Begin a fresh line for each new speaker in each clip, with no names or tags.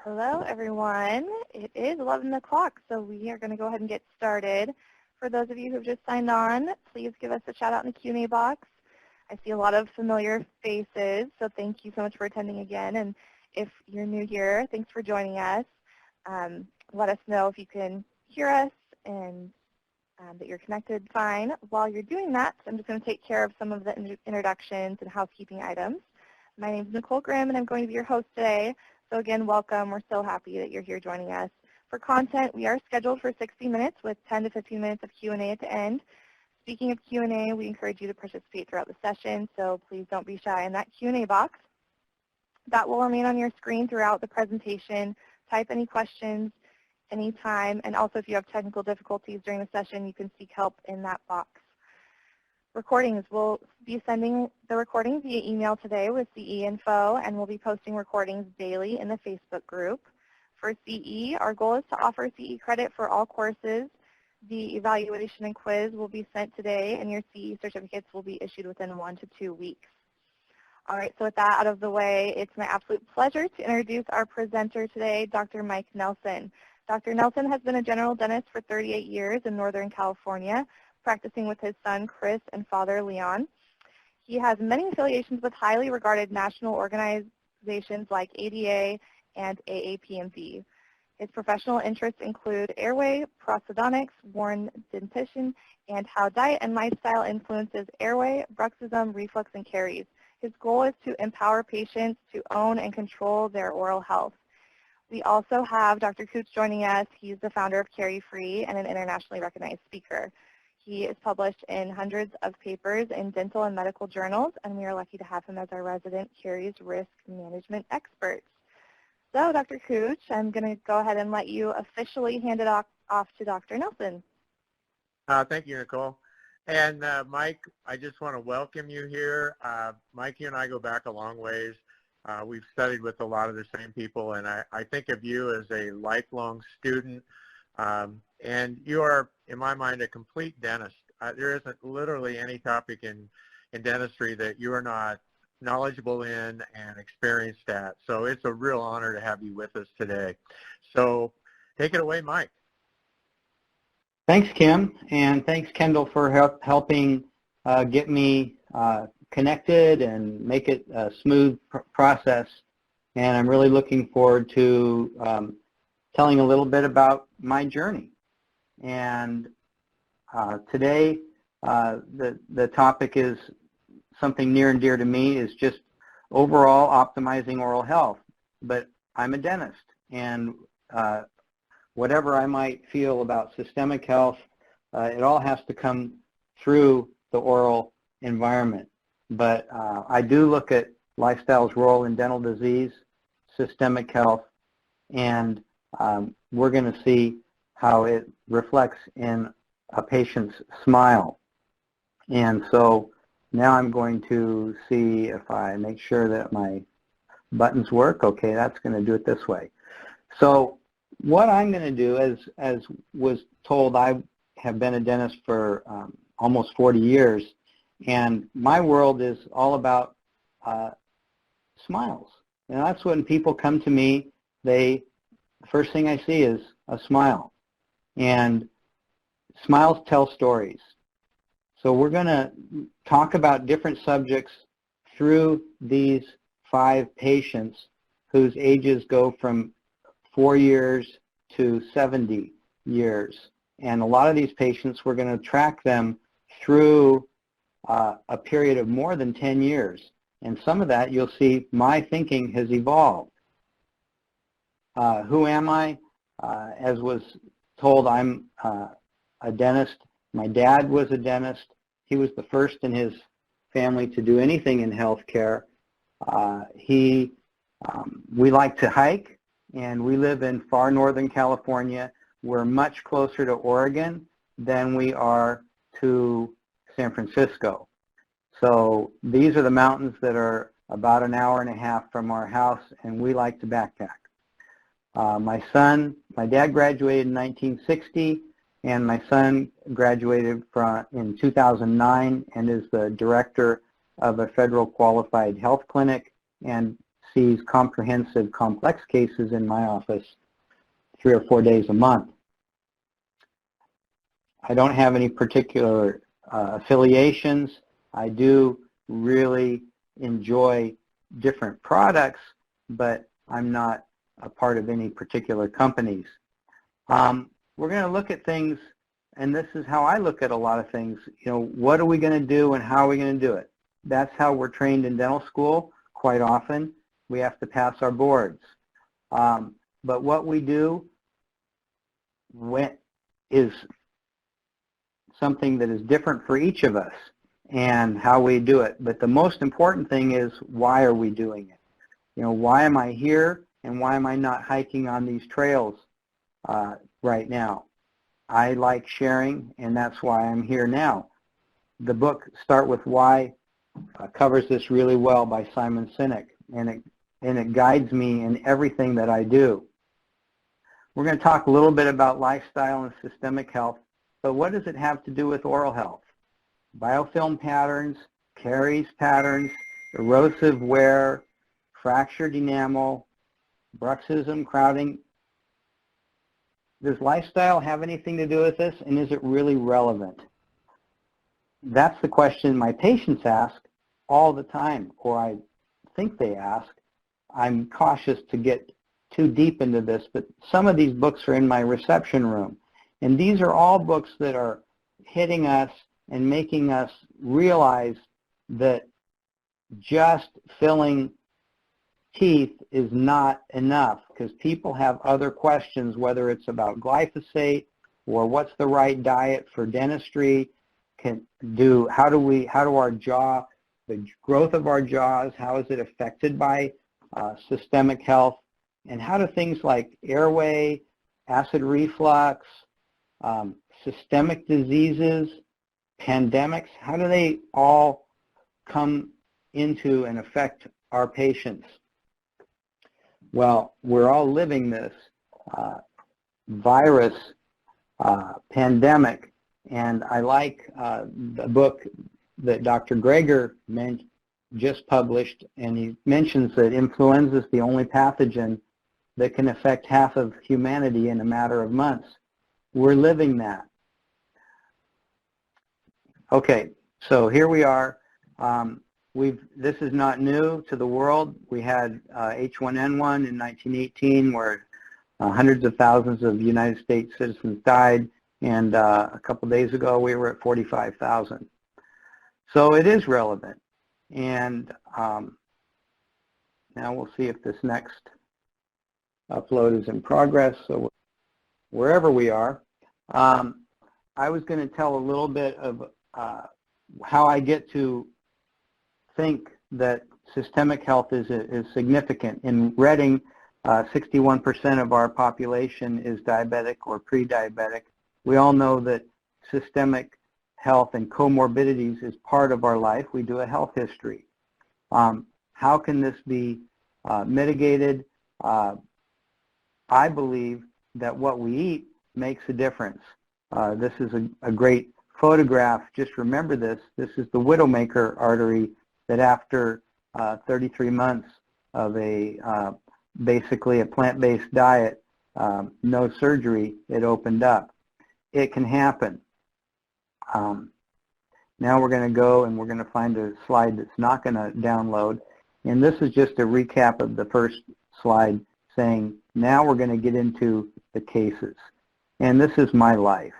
Hello, everyone. It is 11 o'clock, so we are going to go ahead and get started. For those of you who have just signed on, please give us a shout out in the Q&A box. I see a lot of familiar faces, so thank you so much for attending again. And if you're new here, thanks for joining us. Let us know if you can hear us and that you're connected fine. While you're doing that, I'm just going to take care of some of the introductions and housekeeping items. My name is Nicole Grimm, and I'm going to be your host today. So again, welcome. We're so happy that you're here joining us. For content, we are scheduled for 60 minutes with 10 to 15 minutes of Q&A at the end. Speaking of Q&A, we encourage you to participate throughout the session, so please don't be shy in that Q&A box. That will remain on your screen throughout the presentation. Type any questions anytime, and also if you have technical difficulties during the session, you can seek help in that box. Recordings, we'll be sending the recordings via email today with CE info, and we'll be posting recordings daily in the Facebook group. For CE, our goal is to offer CE credit for all courses. The evaluation and quiz will be sent today, and your CE certificates will be issued within 1 to 2 weeks. All right, so with that out of the way, it's my absolute pleasure to introduce our presenter today, Dr. Mike Nelson. Dr. Nelson has been a general dentist for 38 years in Northern California, practicing with his son, Chris, and father, Leon. He has many affiliations with highly regarded national organizations like ADA and AAPMD. His professional interests include airway, prosthodontics, worn dentition, and how diet and lifestyle influences airway, bruxism, reflux, and caries. His goal is to empower patients to own and control their oral health. We also have Dr. Cooch joining us. He's the founder of Carie Free and an internationally recognized speaker. He is published in hundreds of papers in dental and medical journals, and we are lucky to have him as our resident caries risk management expert. So, Dr. Cooch, I'm going to go ahead and let you officially hand it off to Dr. Nelson.
Thank you, Nicole. And Mike, I just want to welcome you here. Mike, you and I go back a long ways. We've studied with a lot of the same people, and I think of you as a lifelong student. And you are, in my mind, a complete dentist. There isn't literally any topic in dentistry that you are not knowledgeable in and experienced at. So it's a real honor to have you with us today. So take it away, Mike.
Thanks, Kim, and thanks, Kendall, for helping get me connected and make it a smooth process. And I'm really looking forward to telling a little bit about my journey. And today, the topic is something near and dear to me, is just overall optimizing oral health. But I'm a dentist, and whatever I might feel about systemic health, it all has to come through the oral environment. But I do look at lifestyle's role in dental disease, systemic health, and we're going to see how it reflects in a patient's smile. And so now I'm going to see if I make sure that my buttons work. Okay, that's going to do it this way. So what I'm going to do, as was told, I have been a dentist for almost 40 years, and my world is all about smiles. And that's when people come to me, the first thing I see is a smile. And smiles tell stories. So we're going to talk about different subjects through these 5 patients whose ages go from 4 years to 70 years. And a lot of these patients, we're going to track them through a period of more than 10 years. And some of that, you'll see my thinking has evolved. Who am I? As was told, I'm a dentist. My dad was a dentist. He was the first in his family to do anything in healthcare. We like to hike, and we live in far northern California. We're much closer to Oregon than we are to San Francisco. So these are the mountains that are about an hour and a half from our house, and we like to backpack. My dad graduated in 1960, and my son graduated in 2009 and is the director of a federal qualified health clinic and sees comprehensive, complex cases in my office 3 or 4 days a month. I don't have any particular affiliations. I do really enjoy different products, but I'm not a part of any particular companies. We're going to look at things, and this is how I look at a lot of things. You know, what are we going to do and how are we going to do it? That's how we're trained in dental school. Quite often, we have to pass our boards. But what we do is something that is different for each of us and how we do it. But the most important thing is, why are we doing it? You know, why am I here and why am I not hiking on these trails right now? I like sharing, and that's why I'm here now. The book, Start With Why, covers this really well by Simon Sinek, and it guides me in everything that I do. We're going to talk a little bit about lifestyle and systemic health, but what does it have to do with oral health? Biofilm patterns, caries patterns, erosive wear, fractured enamel, bruxism, crowding. Does lifestyle have anything to do with this, and is it really relevant? That's the question my patients ask all the time, or I think they ask. I'm cautious to get too deep into this, but some of these books are in my reception room. And these are all books that are hitting us and making us realize that just filling teeth is not enough, because people have other questions, whether it's about glyphosate or what's the right diet for dentistry, how do our jaw, the growth of our jaws, how is it affected by systemic health, and how do things like airway, acid reflux, systemic diseases, pandemics, how do they all come into and affect our patients? Well, we're all living this virus pandemic, and I like the book that Dr. Greger just published, and he mentions that influenza is the only pathogen that can affect half of humanity in a matter of months. We're living that. Okay, so here we are. This is not new to the world. We had H1N1 in 1918, where hundreds of thousands of United States citizens died, and a couple days ago we were at 45,000. So it is relevant. And now we'll see if this next upload is in progress. So wherever we are, I was going to tell a little bit of how I get to think that systemic health is significant. In Reading, 61% of our population is diabetic or pre-diabetic. We all know that systemic health and comorbidities is part of our life. We do a health history. How can this be mitigated? I believe that what we eat makes a difference. This is a great photograph. Just remember this. This is the Widowmaker artery that after 33 months of basically a plant-based diet, no surgery, it opened up. It can happen. Now we're going to go and we're going to find a slide that's not going to download. And this is just a recap of the first slide saying, now we're going to get into the cases. And this is my life.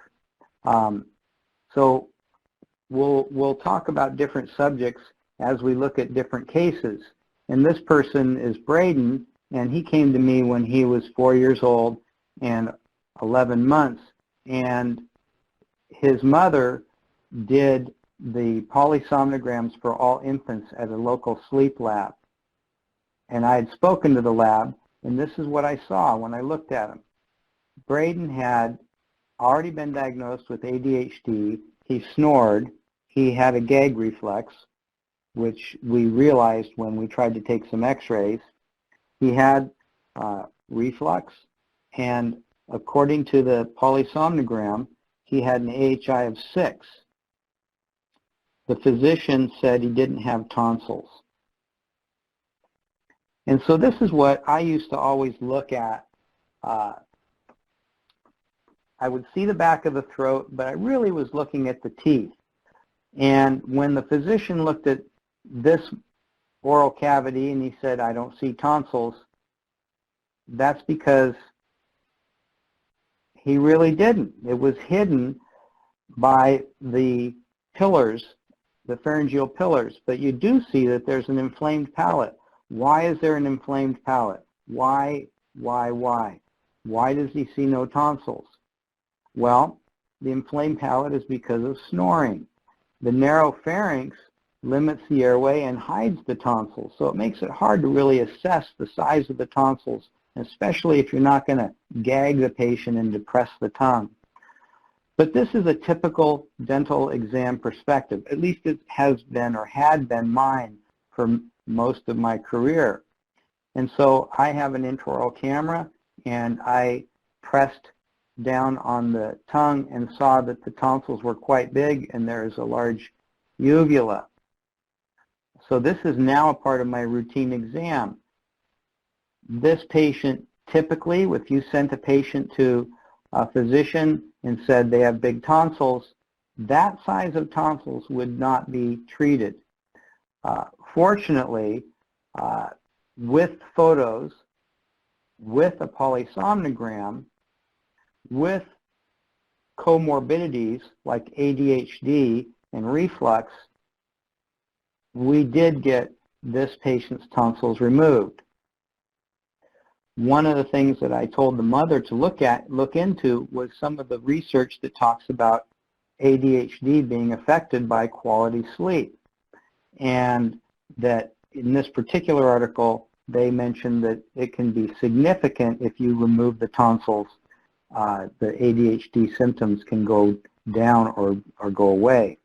So we'll talk about different subjects as we look at different cases. And this person is Braden, and he came to me when he was 4 years old and 11 months. And his mother did the polysomnograms for all infants at a local sleep lab. And I had spoken to the lab, and this is what I saw when I looked at him. Braden had already been diagnosed with ADHD. He snored. He had a gag reflex, which we realized when we tried to take some x-rays. He had reflux, and according to the polysomnogram, he had an AHI of 6. The physician said he didn't have tonsils. And so this is what I used to always look at. I would see the back of the throat, but I really was looking at the teeth. And when the physician looked at this oral cavity and he said, I don't see tonsils, that's because he really didn't. It was hidden by the pillars, the pharyngeal pillars. But you do see that there's an inflamed palate. Why is there an inflamed palate? Why? Why does he see no tonsils? Well, the inflamed palate is because of snoring. The narrow pharynx limits the airway and hides the tonsils, so it makes it hard to really assess the size of the tonsils, especially if you're not going to gag the patient and depress the tongue. But this is a typical dental exam perspective. At least it has been or had been mine for most of my career. And so I have an intraoral camera, and I pressed down on the tongue and saw that the tonsils were quite big and there is a large uvula. So this is now a part of my routine exam. This patient, typically, if you sent a patient to a physician and said they have big tonsils, that size of tonsils would not be treated. Fortunately, with photos, with a polysomnogram, with comorbidities like ADHD and reflux, we did get this patient's tonsils removed. One of the things that I told the mother to look into was some of the research that talks about ADHD being affected by quality sleep. And that in this particular article, they mentioned that it can be significant if you remove the tonsils. The ADHD symptoms can go down or go away.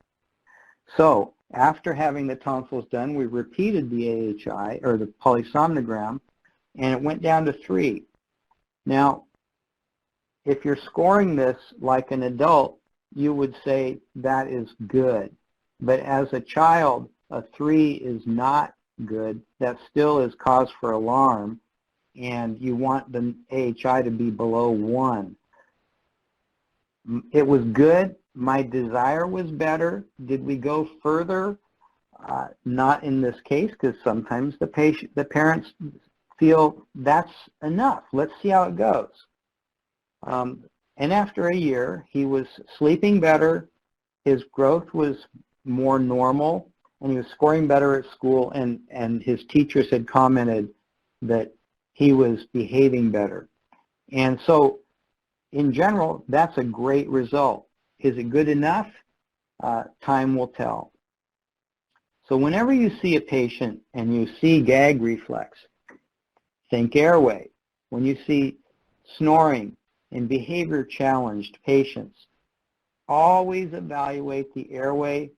So after having the tonsils done, we repeated the AHI, or the polysomnogram, and it went down to 3. Now, if you're scoring this like an adult, you would say that is good. But as a child, a 3 is not good. That still is cause for alarm, and you want the AHI to be below 1. It was good. My desire was better. Did we go further? Not in this case, because sometimes the parents feel that's enough. Let's see how it goes. And after a year, he was sleeping better. His growth was more normal, and he was scoring better at school, and his teachers had commented that he was behaving better. And so, in general, that's a great result. Is it good enough? Time will tell. So whenever you see a patient and you see gag reflex, think airway. When you see snoring in behavior-challenged patients, always evaluate the airway,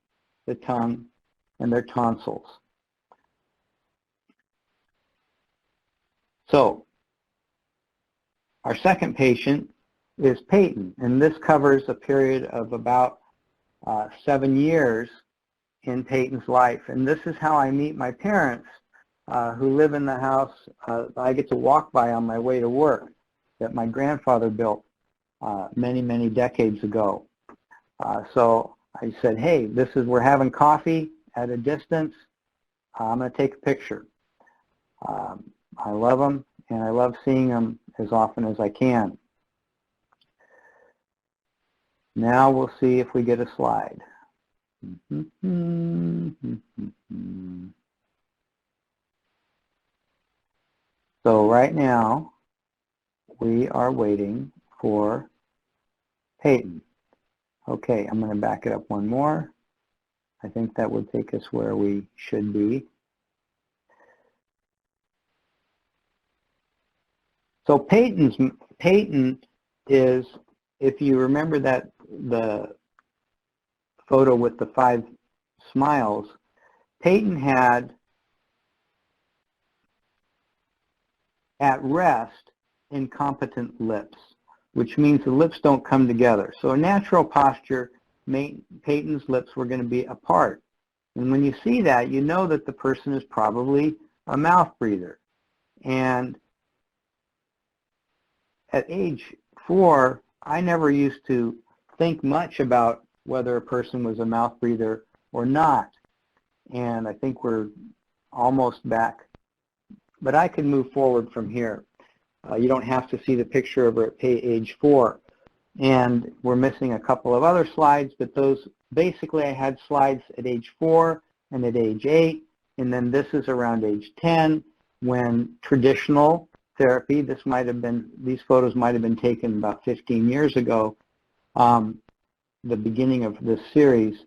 the tongue, and their tonsils. So our second patient is Peyton, and this covers a period of about 7 years in Peyton's life. And this is how I meet my parents who live in the house I get to walk by on my way to work that my grandfather built many, many decades ago. So I said, hey, we're having coffee at a distance. I'm going to take a picture. I love them, and I love seeing them as often as I can. Now we'll see if we get a slide. So right now, we are waiting for Peyton. Okay, I'm going to back it up one more. I think that would take us where we should be. So Peyton is, if you remember that the photo with the 5 smiles, Peyton had at rest incompetent lips, which means the lips don't come together. So a natural posture, Peyton's lips were going to be apart. And when you see that, you know that the person is probably a mouth breather. And at age 4, I never used to think much about whether a person was a mouth breather or not. And I think we're almost back. But I can move forward from here. You don't have to see the picture over at age 4. And we're missing a couple of other slides, but those, basically I had slides at age 4 and at age 8, and then this is around age 10 when traditional therapy, these photos might have been taken about 15 years ago, the beginning of this series.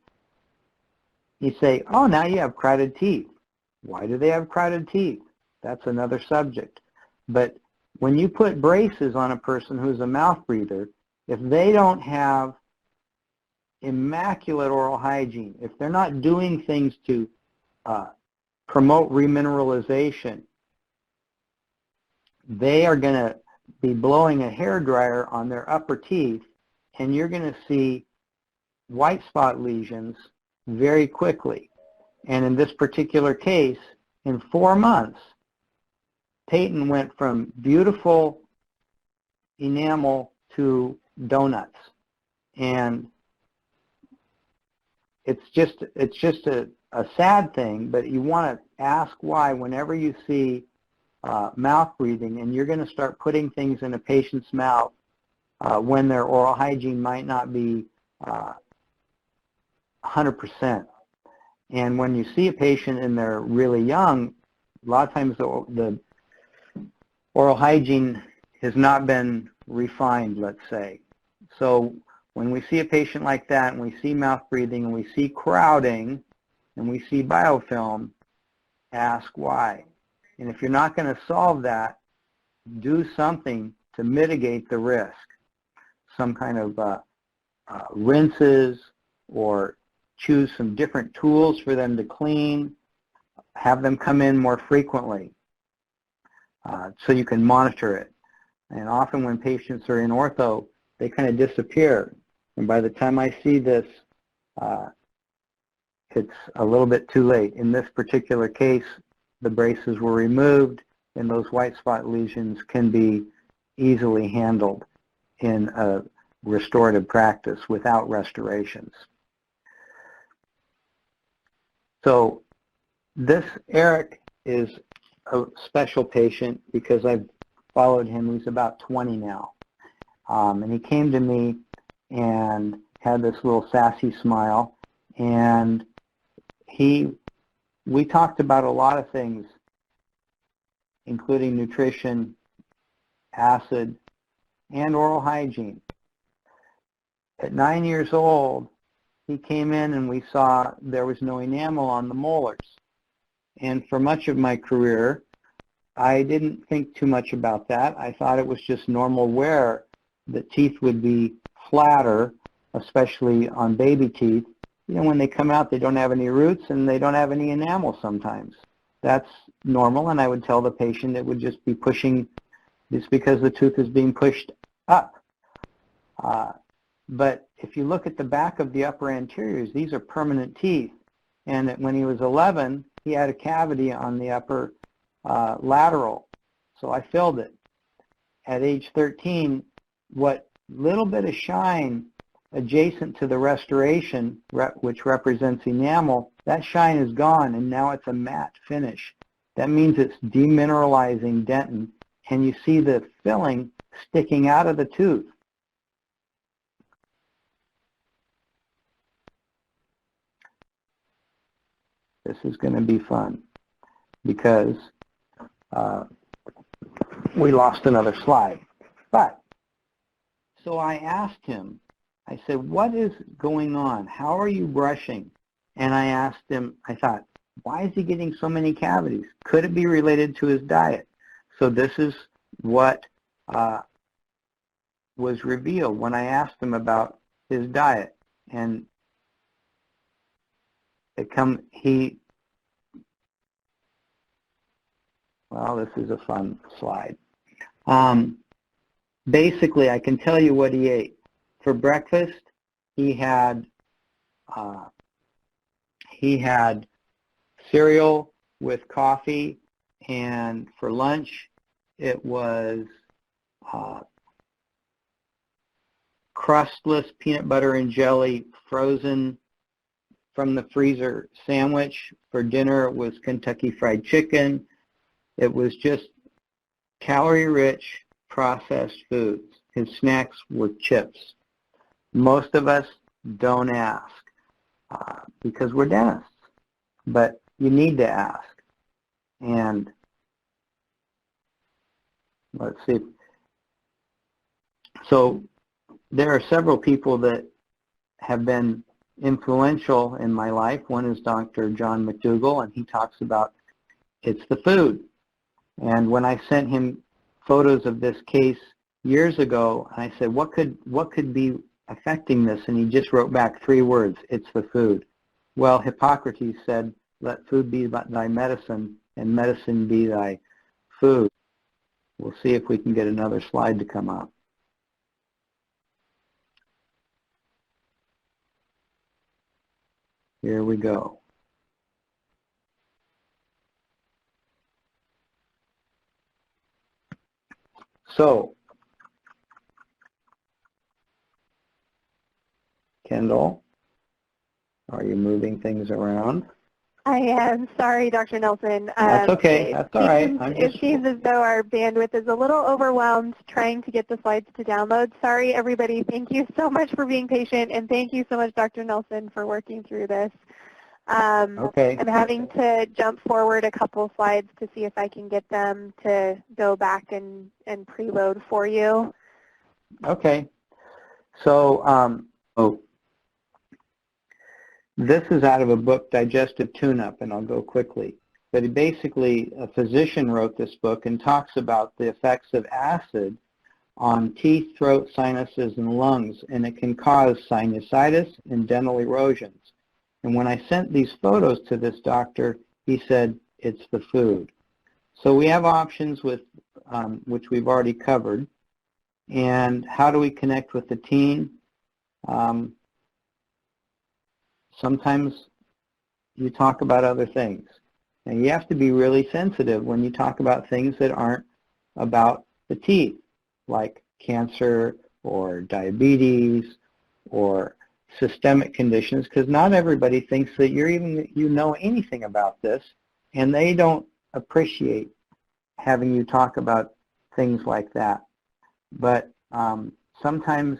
You say, oh, now you have crowded teeth. Why do they have crowded teeth? That's another subject. But when you put braces on a person who's a mouth breather, if they don't have immaculate oral hygiene, if they're not doing things to promote remineralization, they are going to be blowing a hairdryer on their upper teeth, and you're going to see white spot lesions very quickly. And in this particular case, in 4 months, Peyton went from beautiful enamel to donuts. And it's just a sad thing, but you want to ask why whenever you see mouth breathing, and you're going to start putting things in a patient's mouth when their oral hygiene might not be 100%. And when you see a patient and they're really young, a lot of times the oral hygiene has not been refined, let's say. So when we see a patient like that, and we see mouth breathing, and we see crowding, and we see biofilm, ask why. And if you're not going to solve that, do something to mitigate the risk. Some kind of rinses, or choose some different tools for them to clean. Have them come in more frequently so you can monitor it. And often when patients are in ortho, they kind of disappear. And by the time I see this, it's a little bit too late. In this particular case, the braces were removed, and those white spot lesions can be easily handled in a restorative practice without restorations. So this Eric is a special patient because I've followed him. He's about 20 now. And he came to me and had this little sassy smile, and we talked about a lot of things, including nutrition, acid, and oral hygiene. At 9 years old, he came in and we saw there was no enamel on the molars. And for much of my career, I didn't think too much about that. I thought it was just normal wear that teeth would be flatter, especially on baby teeth. You know, when they come out, they don't have any roots and they don't have any enamel sometimes. That's normal, and I would tell the patient it would just be pushing, it's because the tooth is being pushed up. But if you look at the back of the upper anteriors, these are permanent teeth. And when he was 11, he had a cavity on the upper lateral. So I filled it. At age 13, what little bit of shine adjacent to the restoration, which represents enamel, that shine is gone, and now it's a matte finish. That means it's demineralizing dentin, and you see the filling sticking out of the tooth. This is going to be fun because we lost another slide. But, so I asked him, I said, what is going on? How are you brushing? And I asked him, I thought, why is he getting so many cavities? Could it be related to his diet? So this is what was revealed when I asked him about his diet. And well, this is a fun slide. Basically, I can tell you what he ate. For breakfast, he had cereal with coffee, and for lunch, it was crustless peanut butter and jelly frozen from the freezer sandwich. For dinner, it was Kentucky Fried Chicken. It was just calorie-rich processed foods. His snacks were chips. Most of us don't ask because we're dentists, but you need to ask. And let's see. So there are several people that have been influential in my life. One is Dr. John McDougall, and he talks about it's the food. And when I sent him photos of this case years ago, I said, what could be affecting this? And he just wrote back 3 words, it's the food. Well, Hippocrates said, let food be thy medicine, and medicine be thy food. We'll see if we can get another slide to come up. Here we go. So, Kendall, are you moving things around?
I am. Sorry, Dr. Nelson.
That's okay. That's all right.
It seems as though our bandwidth is a little overwhelmed trying to get the slides to download. Sorry, everybody. Thank you so much for being patient, and thank you so much, Dr. Nelson, for working through this.
Okay.
I'm having to jump forward a couple slides to see if I can get them to go back and preload for you.
Okay. So, this is out of a book, Digestive Tune-Up, and I'll go quickly. But basically, a physician wrote this book and talks about the effects of acid on teeth, throat, sinuses, and lungs, and it can cause sinusitis and dental erosions. And when I sent these photos to this doctor, he said, it's the food. So we have options with which we've already covered. And how do we connect with the teen? Sometimes you talk about other things. And you have to be really sensitive when you talk about things that aren't about the teeth, like cancer or diabetes or systemic conditions, because not everybody thinks that you know anything about this, and they don't appreciate having you talk about things like that. But sometimes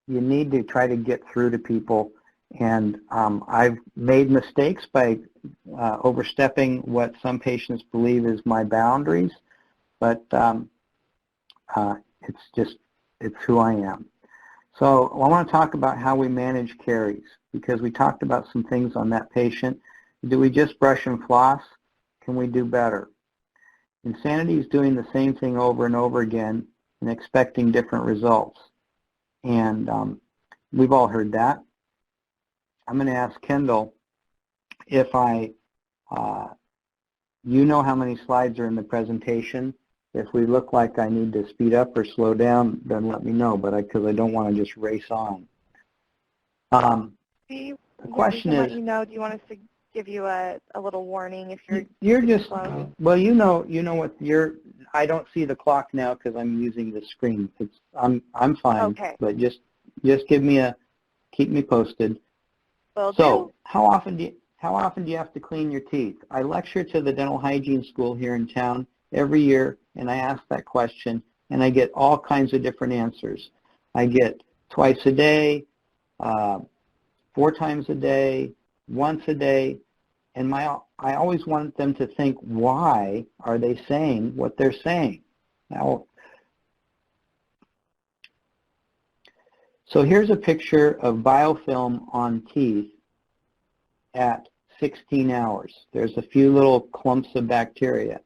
you need to try to get through to people. And I've made mistakes by overstepping what some patients believe is my boundaries, but it's who I am. So I want to talk about how we manage caries, because we talked about some things on that patient. Do we just brush and floss? Can we do better? Insanity is doing the same thing over and over again and expecting different results. And we've all heard that. I'm going to ask Kendall if you know how many slides are in the presentation. If we look like I need to speed up or slow down, then let me know, but because I don't want to just race on. The question is,
do you want us to give you a little warning if
you're just
slow?
Well, you know what I don't see the clock now because I'm using the screen. I'm fine,
okay.
But just keep me posted.
So
how often do you have to clean your teeth? I lecture to the dental hygiene school here in town every year, and I ask that question, and I get all kinds of different answers. I get twice a day, 4 times a day, once a day, and I always want them to think, why are they saying what they're saying? Now, so here's a picture of biofilm on teeth at 16 hours. There's a few little clumps of bacteria.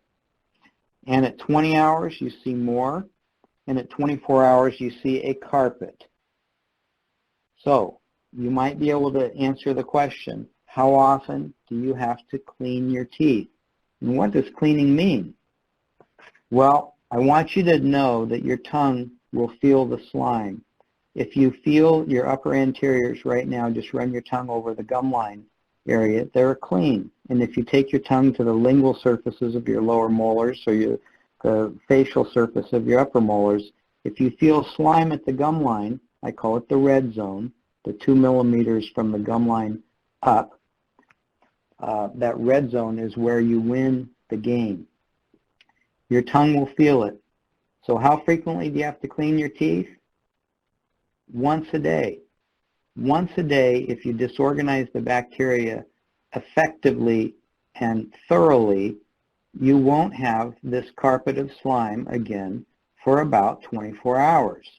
And at 20 hours, you see more. And at 24 hours, you see a carpet. So you might be able to answer the question, how often do you have to clean your teeth? And what does cleaning mean? Well, I want you to know that your tongue will feel the slime. If you feel your upper anteriors right now, just run your tongue over the gum line area, they're clean. And if you take your tongue to the lingual surfaces of your lower molars, so your the facial surface of your upper molars. If you feel slime at the gum line, I call it the red zone, the 2 millimeters from the gum line up, that red zone is where you win the game. Your tongue will feel it. So how frequently do you have to clean your teeth? Once a day. Once a day, if you disorganize the bacteria effectively and thoroughly, you won't have this carpet of slime again for about 24 hours.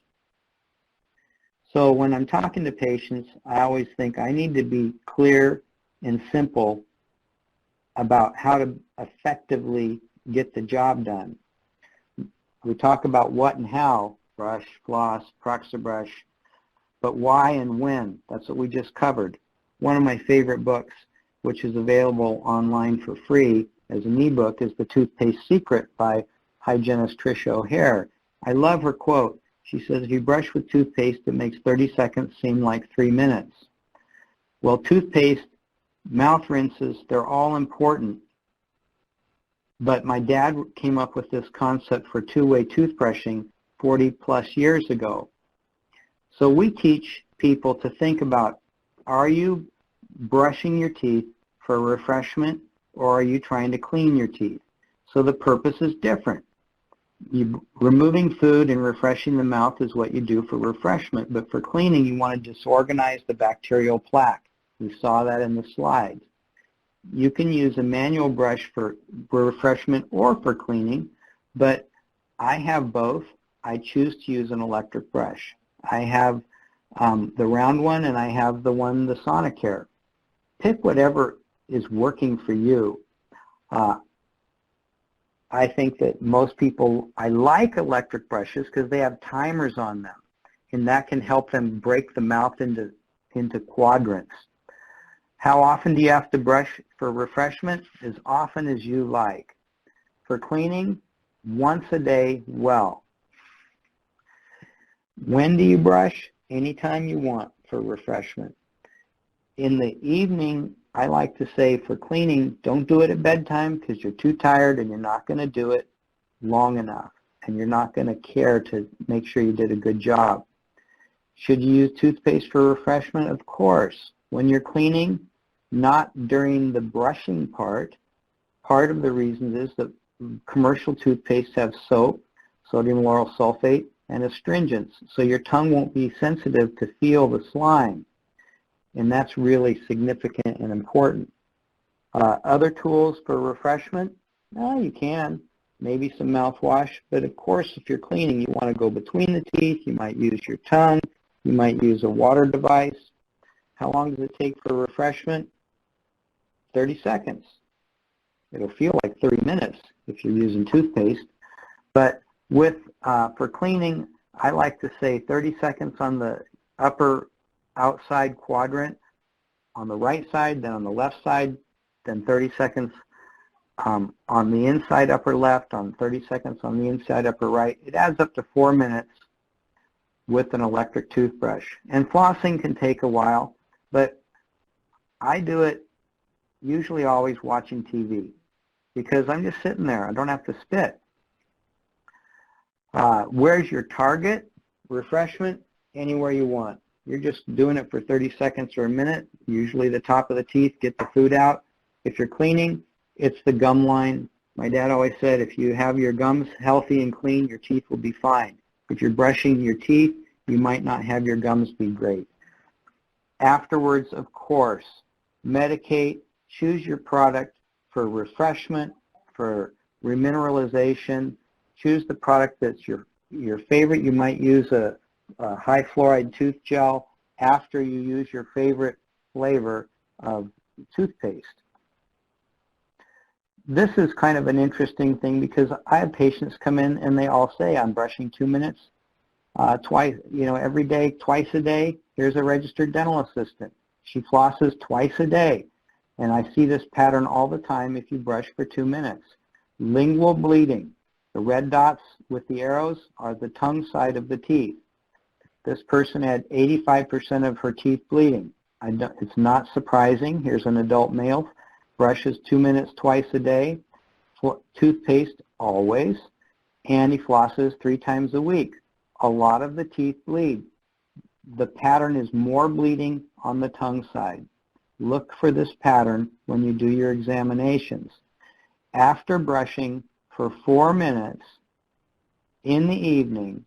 So when I'm talking to patients, I always think I need to be clear and simple about how to effectively get the job done. We talk about what and how, brush, floss, Proxibrush, but why and when, that's what we just covered. One of my favorite books, which is available online for free as an ebook, is The Toothpaste Secret by hygienist Tricia O'Hare. I love her quote. She says, if you brush with toothpaste, it makes 30 seconds seem like 3 minutes. Well, toothpaste, mouth rinses, they're all important. But my dad came up with this concept for two-way toothbrushing 40 plus years ago. So we teach people to think about, are you brushing your teeth for refreshment or are you trying to clean your teeth? So the purpose is different. Removing food and refreshing the mouth is what you do for refreshment, but for cleaning you want to disorganize the bacterial plaque. We saw that in the slides. You can use a manual brush for refreshment or for cleaning, but I have both. I choose to use an electric brush. I have the round one and I have the one, the Sonicare. Pick whatever is working for you. I think that most people, I like electric brushes because they have timers on them, and that can help them break the mouth into quadrants. How often do you have to brush for refreshment? As often as you like. For cleaning, once a day, well. When do you brush? Anytime you want for refreshment. In the evening, I like to say for cleaning, don't do it at bedtime because you're too tired and you're not going to do it long enough, and you're not going to care to make sure you did a good job. Should you use toothpaste for refreshment? Of course. When you're cleaning, not during the brushing part. Part of the reason is that commercial toothpastes have soap, sodium lauryl sulfate, and astringents, so your tongue won't be sensitive to feel the slime. And that's really significant and important. Other tools for refreshment? No, you can. Maybe some mouthwash, but of course if you're cleaning you want to go between the teeth. You might use your tongue. You might use a water device. How long does it take for refreshment? 30 seconds. It'll feel like 30 minutes if you're using toothpaste. But for cleaning, I like to say 30 seconds on the upper outside quadrant on the right side, then on the left side, then 30 seconds on the inside upper left, on 30 seconds on the inside upper right. It adds up to 4 minutes with an electric toothbrush. And flossing can take a while, but I do it usually always watching TV because I'm just sitting there. I don't have to spit. Where's your target? Refreshment? Anywhere you want. You're just doing it for 30 seconds or a minute, usually the top of the teeth, get the food out. If you're cleaning, it's the gum line. My dad always said if you have your gums healthy and clean, your teeth will be fine. If you're brushing your teeth, you might not have your gums be great. Afterwards, of course, medicate, choose your product for refreshment, for remineralization. Choose the product that's your favorite. You might use a high fluoride tooth gel after you use your favorite flavor of toothpaste. This is kind of an interesting thing because I have patients come in and they all say, I'm brushing 2 minutes twice, every day, twice a day. Here's a registered dental assistant. She flosses twice a day. And I see this pattern all the time if you brush for 2 minutes. Lingual bleeding. The red dots with the arrows are the tongue side of the teeth. This person had 85% of her teeth bleeding. It's not surprising. Here's an adult male. Brushes 2 minutes twice a day. Toothpaste always. and he flosses 3 times a week. A lot of the teeth bleed. The pattern is more bleeding on the tongue side. Look for this pattern when you do your examinations. After brushing for 4 minutes in the evening,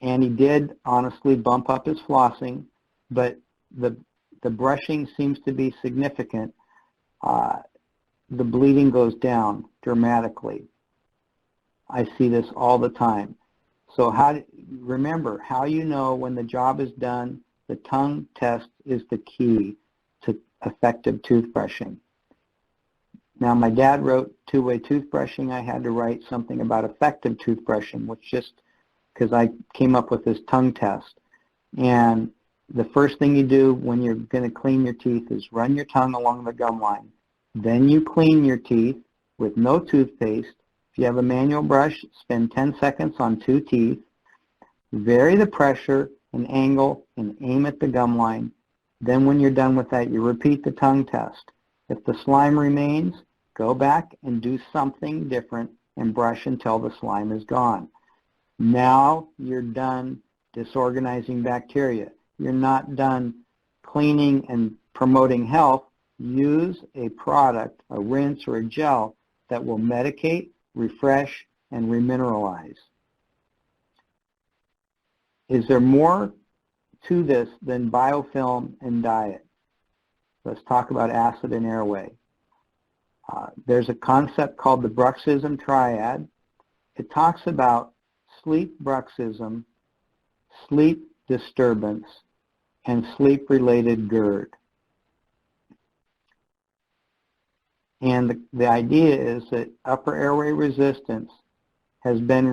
and he did honestly bump up his flossing, but the brushing seems to be significant. The bleeding goes down dramatically. I see this all the time. So remember, how you know when the job is done, the tongue test is the key to effective toothbrushing. Now, my dad wrote two-way toothbrushing. I had to write something about effective toothbrushing, which just because I came up with this tongue test. And the first thing you do when you're going to clean your teeth is run your tongue along the gum line. Then you clean your teeth with no toothpaste. If you have a manual brush, spend 10 seconds on 2 teeth. Vary the pressure and angle and aim at the gum line. Then when you're done with that, you repeat the tongue test. If the slime remains, go back and do something different and brush until the slime is gone. Now you're done disorganizing bacteria. You're not done cleaning and promoting health. Use a product, a rinse or a gel that will medicate, refresh, and remineralize. Is there more to this than biofilm and diet? Let's talk about acid and airway. There's a concept called the bruxism triad. It talks about sleep bruxism, sleep disturbance, and sleep-related GERD. And the idea is that upper airway resistance has been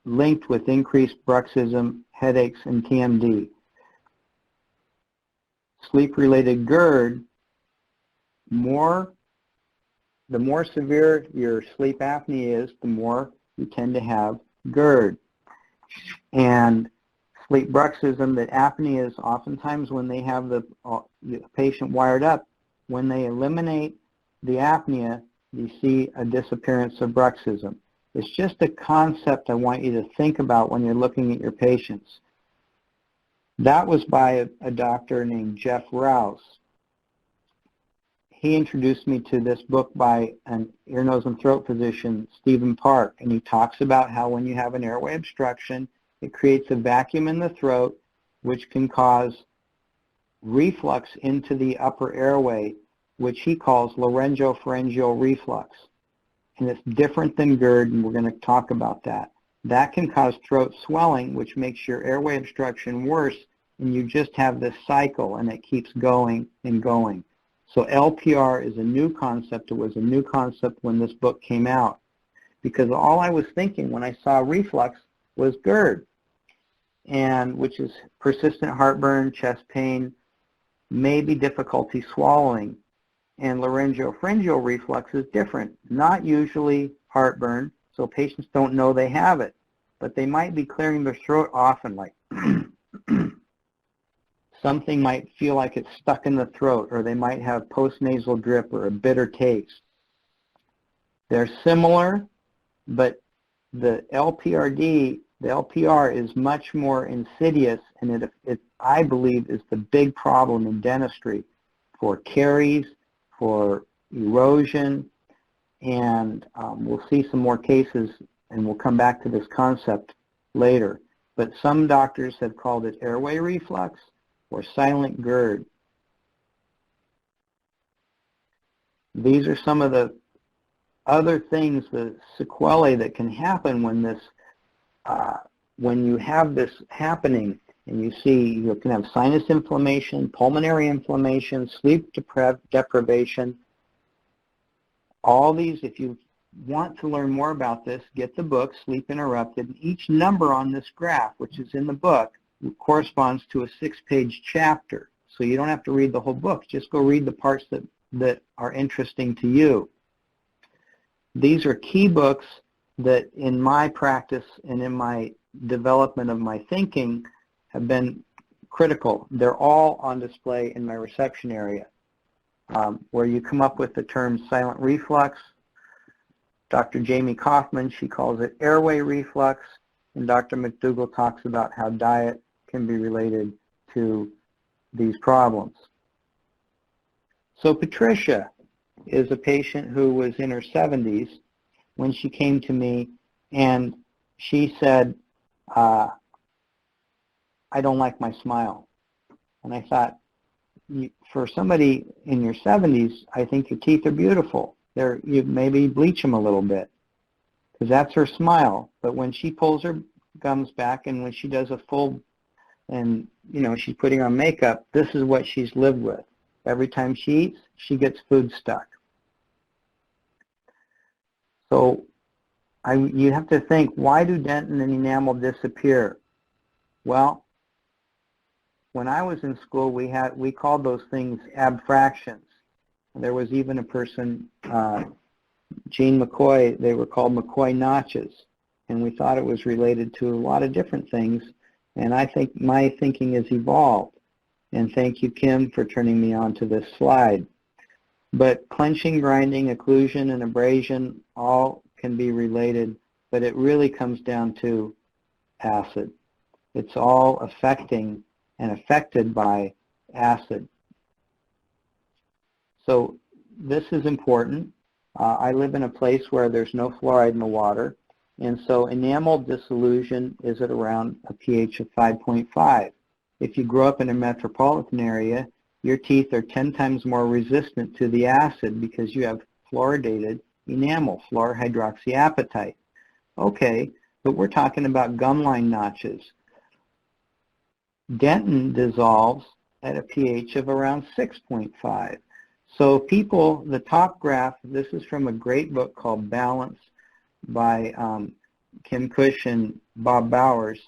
linked with increased bruxism, headaches, and TMD. Sleep-related GERD, the more severe your sleep apnea is, the more you tend to have GERD. And sleep bruxism, that apnea is oftentimes when they have the patient wired up, when they eliminate the apnea, you see a disappearance of bruxism. It's just a concept I want you to think about when you're looking at your patients. That was by a doctor named Jeff Rouse. He introduced me to this book by an ear, nose, and throat physician, Stephen Park, and he talks about how when you have an airway obstruction, it creates a vacuum in the throat, which can cause reflux into the upper airway, which he calls laryngopharyngeal reflux. And it's different than GERD, and we're going to talk about that. That can cause throat swelling, which makes your airway obstruction worse, and you just have this cycle, and it keeps going and going. So LPR is a new concept. It was a new concept when this book came out, because all I was thinking when I saw reflux was GERD, and which is persistent heartburn, chest pain, maybe difficulty swallowing. And laryngopharyngeal reflux is different. Not usually heartburn, so patients don't know they have it, but they might be clearing their throat often, like something might feel like it's stuck in the throat, or they might have postnasal drip or a bitter taste. They're similar, but the LPR is much more insidious, and it I believe is the big problem in dentistry for caries, for erosion, and we'll see some more cases, and we'll come back to this concept later. But some doctors have called it airway reflux or silent GERD. These are some of the other things, the sequelae that can happen when you have this happening, and you see you can have sinus inflammation, pulmonary inflammation, sleep deprivation. All these, if you want to learn more about this, get the book, Sleep Interrupted. And each number on this graph, which is in the book, corresponds to a 6-page chapter. So you don't have to read the whole book. Just go read the parts that are interesting to you. These are key books that in my practice and in my development of my thinking have been critical. They're all on display in my reception area, where you come up with the terms silent reflux, Dr. Jamie Kaufman, she calls it airway reflux, and Dr. McDougall talks about how diet can be related to these problems. So Patricia is a patient who was in her 70s when she came to me, and she said, I don't like my smile. And I thought, for somebody in your 70s, I think your teeth are beautiful. You maybe bleach them a little bit, because that's her smile. But when she pulls her gums back and when she does a full, and she's putting on makeup, this is what she's lived with. Every time she eats, she gets food stuck. So you have to think, why do dentin and enamel disappear? Well, when I was in school, we called those things abfractions. There was even a person, Gene McCoy, they were called McCoy notches, and we thought it was related to a lot of different things, and I think my thinking has evolved. And thank you, Kim, for turning me on to this slide. But clenching, grinding, occlusion, and abrasion all can be related, but it really comes down to acid. It's all affecting and affected by acid. So this is important. I live in a place where there's no fluoride in the water, and so enamel dissolution is at around a pH of 5.5. If you grow up in a metropolitan area, your teeth are 10 times more resistant to the acid because you have fluoridated enamel, fluorohydroxyapatite. Okay, but we're talking about gum line notches. Dentin dissolves at a pH of around 6.5. So people, the top graph, this is from a great book called Balance by Kim Cush and Bob Bowers.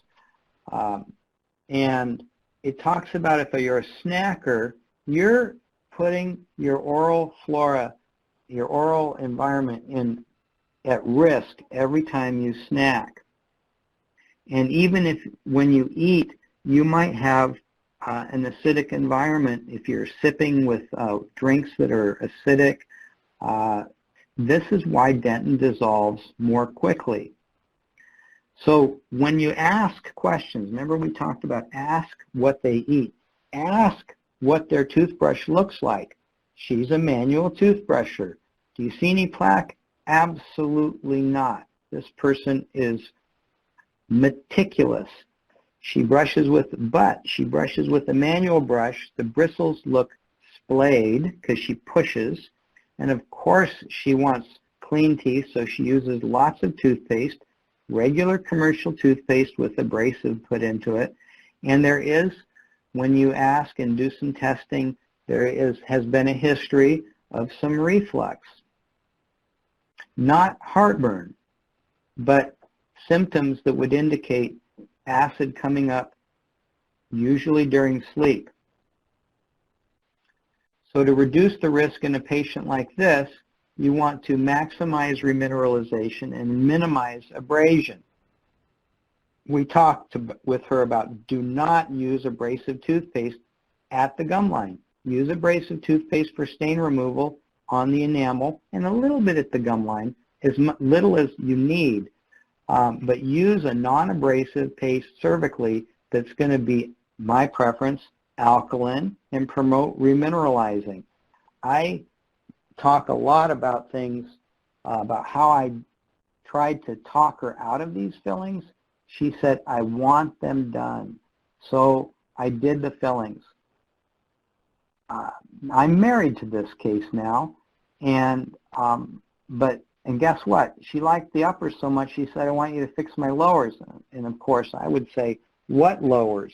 And it talks about if you're a snacker, you're putting your oral flora, your oral environment at risk every time you snack. And even if when you eat, you might have an acidic environment if you're sipping with drinks that are acidic. This is why dentin dissolves more quickly. So when you ask questions, remember we talked about ask what they eat. Ask what their toothbrush looks like. She's a manual toothbrusher. Do you see any plaque? Absolutely not. This person is meticulous. She brushes with a manual brush. The bristles look splayed because she pushes. And of course she wants clean teeth, so she uses lots of toothpaste, regular commercial toothpaste with abrasive put into it. And there is, when you ask and do some testing, has been a history of some reflux. Not heartburn, but symptoms that would indicate acid coming up, usually during sleep. So to reduce the risk in a patient like this, you want to maximize remineralization and minimize abrasion. We talked with her about do not use abrasive toothpaste at the gum line. Use abrasive toothpaste for stain removal on the enamel and a little bit at the gum line, as little as you need. But use a non-abrasive paste cervically that's going to be, my preference, alkaline and promote remineralizing. I talk a lot about things, about how I tried to talk her out of these fillings. She said, I want them done. So I did the fillings. I'm married to this case now, and guess what? She liked the uppers so much, she said, I want you to fix my lowers. And of course, I would say, what lowers?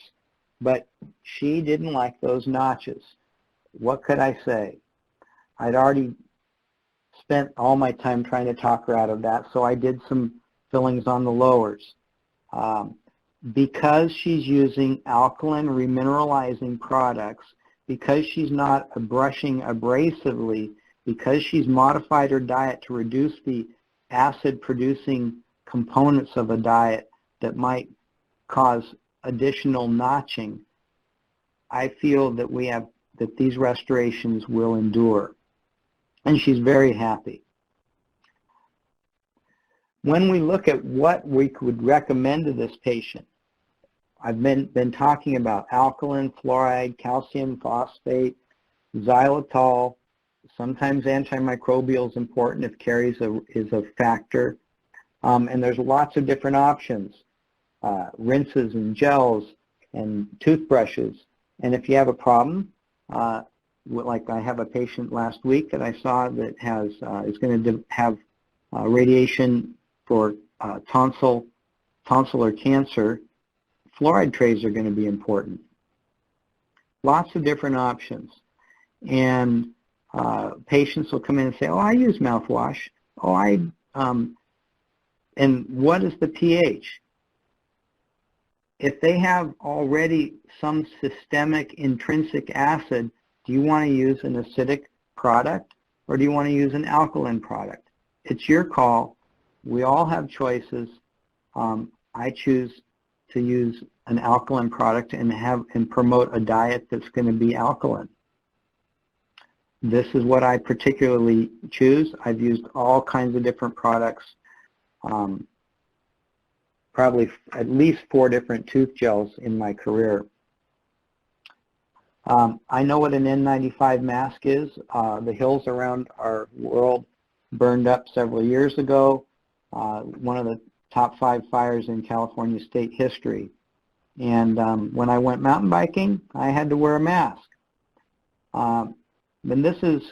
But she didn't like those notches. What could I say? I'd already spent all my time trying to talk her out of that, so I did some fillings on the lowers. Because she's using alkaline remineralizing products, because she's not brushing abrasively, because she's modified her diet to reduce the acid-producing components of a diet that might cause additional notching, I feel that these restorations will endure. And she's very happy. when we look at what we could recommend to this patient, I've been talking about alkaline, fluoride, calcium phosphate, xylitol. Sometimes antimicrobial is important if caries is a factor. And there's lots of different options, rinses and gels and toothbrushes. And if you have a problem, like I have a patient last week that I saw that is going to have radiation for tonsillar cancer, fluoride trays are going to be important. Lots of different options. And patients will come in and say, oh, I use mouthwash. Oh, and what is the pH? If they have already some systemic intrinsic acid, do you want to use an acidic product or do you want to use an alkaline product? It's your call. We all have choices. I choose to use an alkaline product and promote a diet that's going to be alkaline. This is what I particularly choose. I've used all kinds of different products, probably at least 4 different tooth gels in my career. I know what an N95 mask is. The hills around our world burned up several years ago, one of the top 5 fires in California state history. And when I went mountain biking, I had to wear a mask. And this is,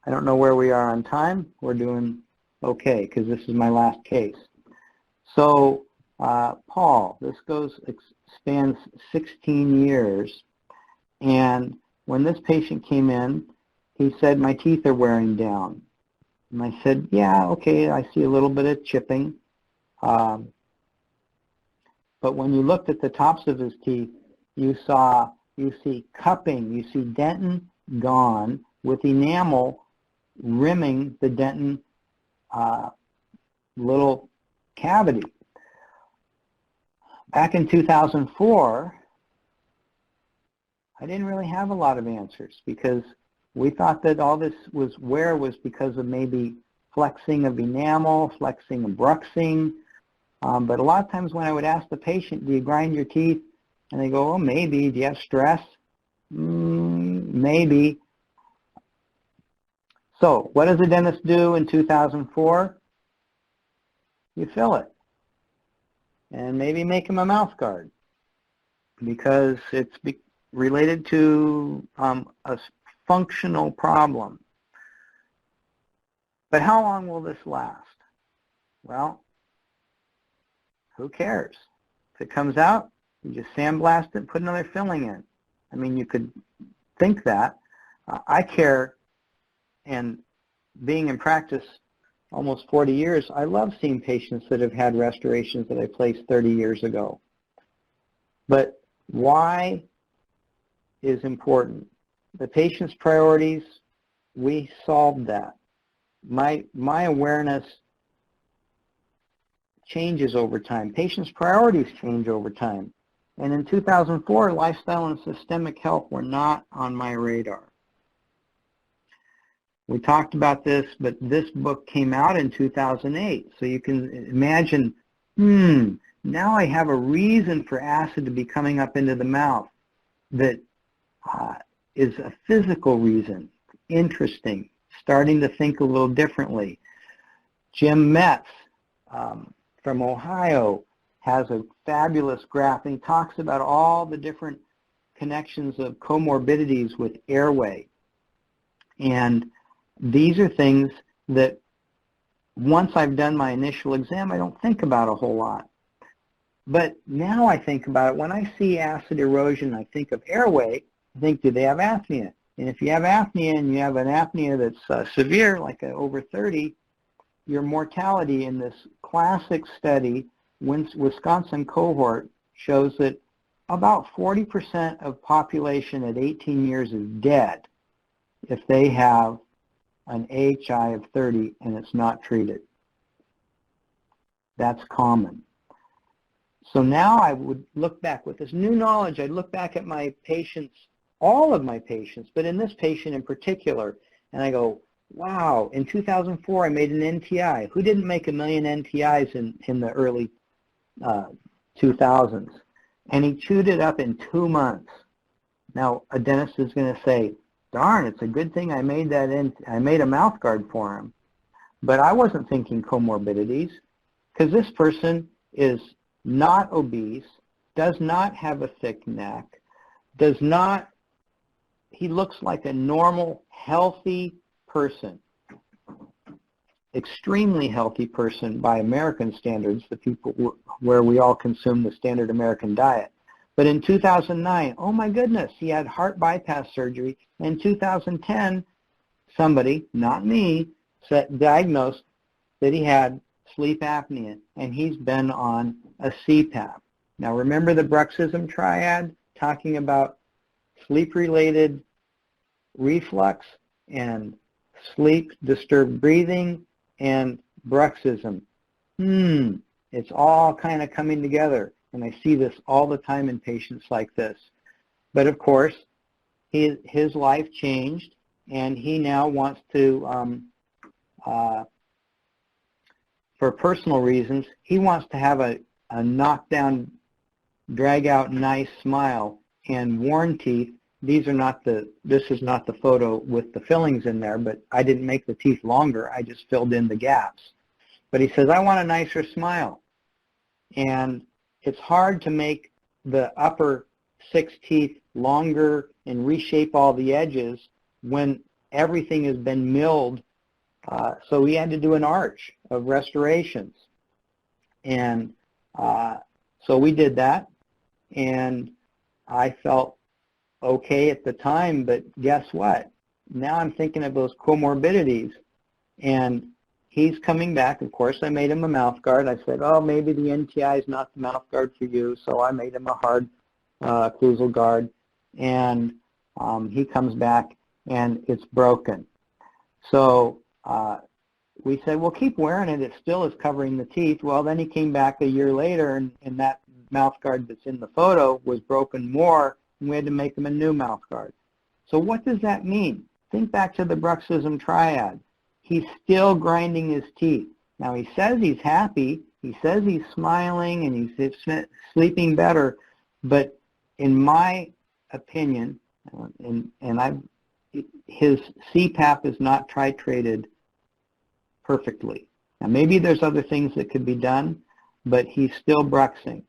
I don't know where we are on time. We're doing okay because this is my last case. So Paul, this spans 16 years. And when this patient came in, he said, my teeth are wearing down. And I said, yeah, okay, I see a little bit of chipping. But when you looked at the tops of his teeth, you see cupping, you see dentin gone with enamel rimming the dentin little cavity. Back in 2004, I didn't really have a lot of answers because we thought that all this was because of maybe flexing of enamel, flexing and bruxing. But a lot of times when I would ask the patient, do you grind your teeth? And they go, oh, maybe. Do you have stress? Maybe. So what does a dentist do in 2004? You fill it. And maybe make him a mouth guard because it's related to a functional problem. But how long will this last? Well, who cares? If it comes out, you just sandblast it and put another filling in. I mean, you could think that. I care, and being in practice almost 40 years, I love seeing patients that have had restorations that I placed 30 years ago. But why is important? The patient's priorities, we solved that. My awareness changes over time. Patients' priorities change over time. And in 2004, lifestyle and systemic health were not on my radar. We talked about this, but this book came out in 2008. So you can imagine, now I have a reason for acid to be coming up into the mouth that is a physical reason. Interesting. Starting to think a little differently. Jim Metz from Ohio has a fabulous graph, and he talks about all the different connections of comorbidities with airway. And these are things that once I've done my initial exam, I don't think about a whole lot. But now I think about it. When I see acid erosion, I think of airway. I think, do they have apnea? And if you have apnea and you have an apnea that's severe, like over 30, your mortality in this classic study, Wisconsin cohort, shows that about 40% of population at 18 years is dead if they have an AHI of 30 and it's not treated. That's common. So now I would look back with this new knowledge. I'd look back at my patients, all of my patients, but in this patient in particular, and I go, Wow, in 2004 I made an NTI. Who didn't make a million NTIs in the early 2000s? And he chewed it up in 2 months. Now a dentist is going to say, darn, it's a good thing I made I made a mouth guard for him. But I wasn't thinking comorbidities, because this person is not obese, does not have a thick neck, he looks like a normal, healthy person, extremely healthy person by American standards, the people where we all consume the standard American diet. But in 2009, oh my goodness, he had heart bypass surgery. In 2010, somebody, not me, diagnosed that he had sleep apnea, and he's been on a CPAP. Now remember the bruxism triad, talking about sleep-related reflux and sleep-disturbed breathing and bruxism. It's all kind of coming together, and I see this all the time in patients like this. But of course, his life changed, and he now wants to, for personal reasons, he wants to have a knockdown, drag-out, nice smile and worn teeth. This is not the photo with the fillings in there, but I didn't make the teeth longer. I just filled in the gaps. But he says, I want a nicer smile. And it's hard to make the upper 6 teeth longer and reshape all the edges when everything has been milled. So we had to do an arch of restorations. And so we did that, and I felt okay at the time, but guess what? Now I'm thinking of those comorbidities, and he's coming back. Of course, I made him a mouth guard. I said, oh, maybe the NTI is not the mouth guard for you, so I made him a hard occlusal guard, and he comes back, and it's broken. So we said, well, keep wearing it. It still is covering the teeth. Well, then he came back a year later, and that mouth guard that's in the photo was broken more, and we had to make him a new mouth guard. So what does that mean? Think back to the bruxism triad. He's still grinding his teeth. Now, he says he's happy. He says he's smiling, and he's sleeping better. But in my opinion, his CPAP is not titrated perfectly. Now, maybe there's other things that could be done, but he's still bruxing,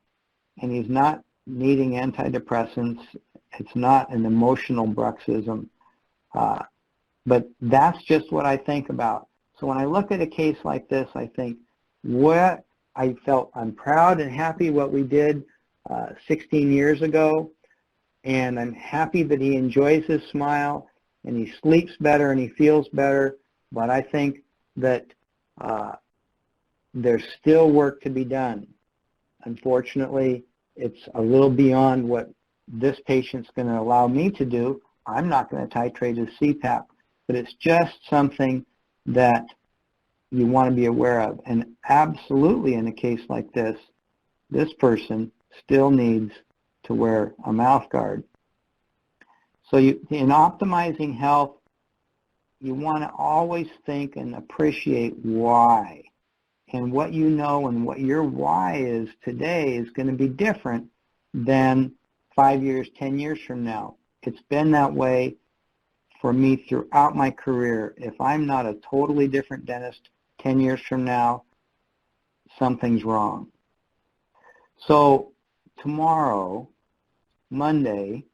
and he's not needing antidepressants. It's not an emotional bruxism. But that's just what I think about. So when I look at a case like this, I think, I'm proud and happy what we did 16 years ago, and I'm happy that he enjoys his smile, and he sleeps better, and he feels better. But I think that there's still work to be done. Unfortunately, it's a little beyond what this patient's going to allow me to do. I'm not going to titrate his CPAP, but it's just something that you want to be aware of. And absolutely, in a case like this person still needs to wear a mouth guard. So in optimizing health, you want to always think and appreciate why. And what you know and what your why is today is going to be different than 5 years, 10 years from now. It's been that way for me throughout my career. If I'm not a totally different dentist 10 years from now, something's wrong. So tomorrow, Monday,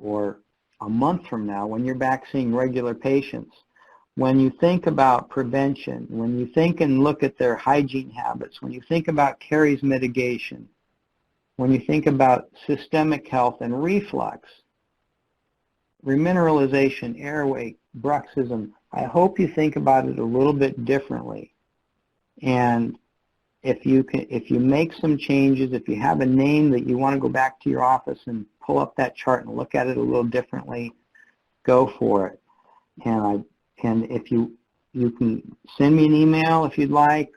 or a month from now, when you're back seeing regular patients, when you think about prevention, when you think and look at their hygiene habits, when you think about caries mitigation, when you think about systemic health and reflux, remineralization, airway, bruxism, I hope you think about it a little bit differently. And if you make some changes, if you have a name that you want to go back to your office and pull up that chart and look at it a little differently, go for it. And if you can send me an email if you'd like,